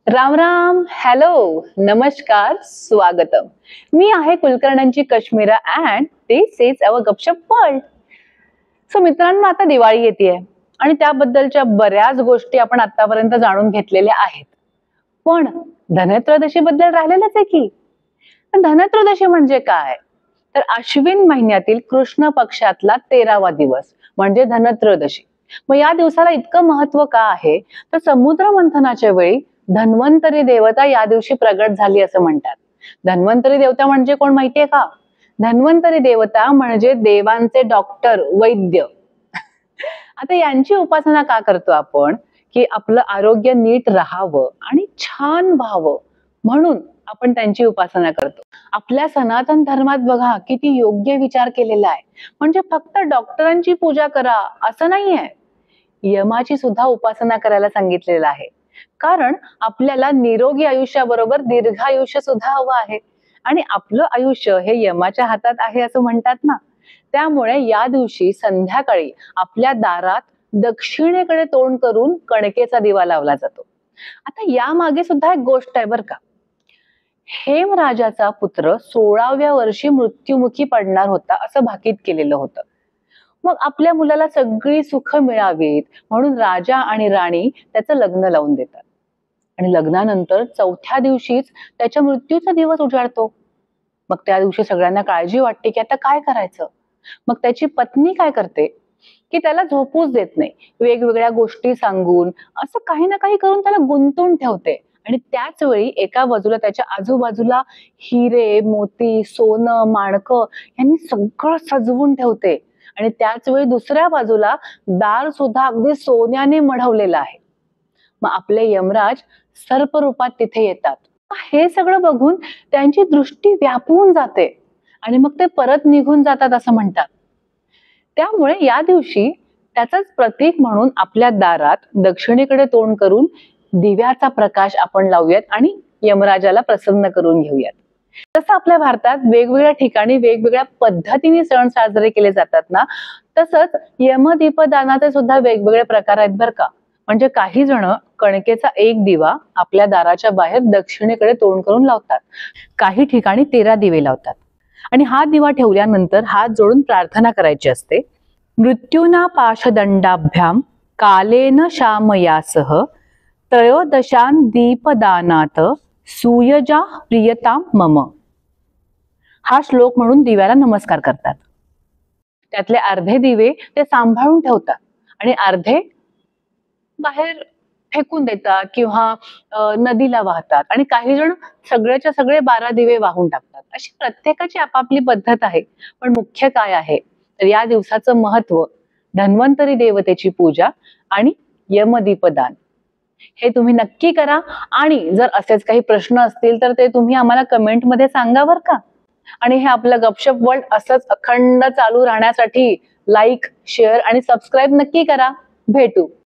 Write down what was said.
Ram Ram, hello, नमस्कार, स्वागतम. मी आहे कुलकर्ण्यांची Kashmira and this is our Gupshup world. So मित्रांनो, आता दिवाळी येते आणि त्याबद्दलच्या बऱ्याच गोष्टी आपण आतापर्यंत जाणून घेतलेल्या आहेत. पण धनत्रयोदशी बद्दल राहिलेलंच आहे की. धनत्रयोदशी म्हणजे काय? तर अश्विन महिन्यातील कृष्ण पक्षातला 13वा दिवस म्हणजे धनत्रयोदशी. मग या दिवसाला इतकं महत्व का आहे? तर समुद्र मंथनाच्या वेळी धन्वंतरी देवता या दिवशी प्रगट झाली असं म्हणतात. धन्वंतरी देवता म्हणजे कोण माहितीये का? धन्वंतरी देवता म्हणजे देवांचे डॉक्टर, वैद्य. आता यांची उपासना का करतो आपण? की आपलं आरोग्य नीट राहावं आणि छान व्हावं म्हणून आपण त्यांची उपासना करतो. आपल्या सनातन धर्मात बघा किती योग्य विचार केलेला आहे. म्हणजे फक्त डॉक्टरांची पूजा करा असं नाहीये. यमाची सुद्धा उपासना करायला सांगितलेलं आहे. कारण आपल्याला निरोगी आयुष्याबरोबर दीर्घायुष्य सुद्धा हवं आहे आणि आपलं आयुष्य हे यमाच्या हातात आहे असं म्हणतात ना. त्यामुळे या दिवशी संध्याकाळी आपल्या दारात दक्षिणेकडे तोंड करून कणकेचा दिवा लावला जातो. आता या मागे सुद्धा एक गोष्ट आहे बर का. हेमराजाचा पुत्र 16व्या वर्षी मृत्युमुखी पडणार होता असं भाकीत केलेलं होतं. मग आपल्या मुलाला सगळी सुख मिळावीत म्हणून राजा आणि राणी त्याचं लग्न लावून देतात आणि लग्नानंतर 4थ्या दिवशीच त्याच्या मृत्यूचा दिवस उजाडतो. मग त्या दिवशी सगळ्यांना काळजी वाटते की आता काय करायचं. मग त्याची पत्नी काय करते की त्याला झोपूच देत नाही. वेगवेगळ्या गोष्टी सांगून असं काही ना काही करून त्याला गुंतून ठेवते आणि त्याच वेळी एका बाजूला त्याच्या आजूबाजूला हिरे, मोती, सोनं, माणकं यांनी सगळं सजवून ठेवते आणि त्याच वेळी दुसऱ्या बाजूला दार सुद्धा अगदी सोन्याने मढवलेलं आहे. मग आपले यमराज सर्प रूपात तिथे येतात. हे सगळं बघून त्यांची दृष्टी व्यापून जाते आणि मग ते परत निघून जातात असं म्हणतात. त्यामुळे या दिवशी त्याचंच प्रतीक म्हणून आपल्या दारात दक्षिणेकडे तोंड करून दिव्याचा प्रकाश आपण लावूयात आणि यमराजाला प्रसन्न करून घेऊयात. तसं आपल्या भारतात वेगवेगळ्या ठिकाणी वेगवेगळ्या पद्धतीने सण साजरे केले जातात ना, तसंच यमदीपदानाचे सुद्धा वेगवेगळे प्रकार आहेत बर का. म्हणजे काही जण कणकेचा एक दिवा आपल्या दाराच्या बाहेर दक्षिणेकडे तोंड करून लावतात. काही ठिकाणी 13 दिवे लावतात आणि हा दिवा ठेवल्यानंतर हात जोडून प्रार्थना करायची असते. मृत्यूना पाशदंडाभ्याम कालेन शामयासह त्रयोदशान दीपदानात सूयजा प्रियताम मम. हा श्लोक म्हणून दिव्याला नमस्कार करतात. त्यातले अर्धे दिवे ते सांभाळून ठेवतात आणि अर्धे बाहेर फेकून देतात किंवा नदीला वाहतात आणि काही जण सगळ्याच्या सगळे 12 दिवे वाहून टाकतात. अशी प्रत्येकाची आपापली पद्धत आहे. पण मुख्य काय आहे तर या दिवसाचं महत्व, धन्वंतरी देवतेची पूजा आणि यमदीपदान हे तुम्ही नक्की करा. आणि जर असेच काही प्रश्न असतील तर ते तुम्ही आम्हाला कमेंटमध्ये सांगा बर का. आणि हे आपलं गपशप वर्ल्ड असंच अखंड चालू राहण्यासाठी लाईक, शेअर आणि सबस्क्राईब नक्की करा. भेटू.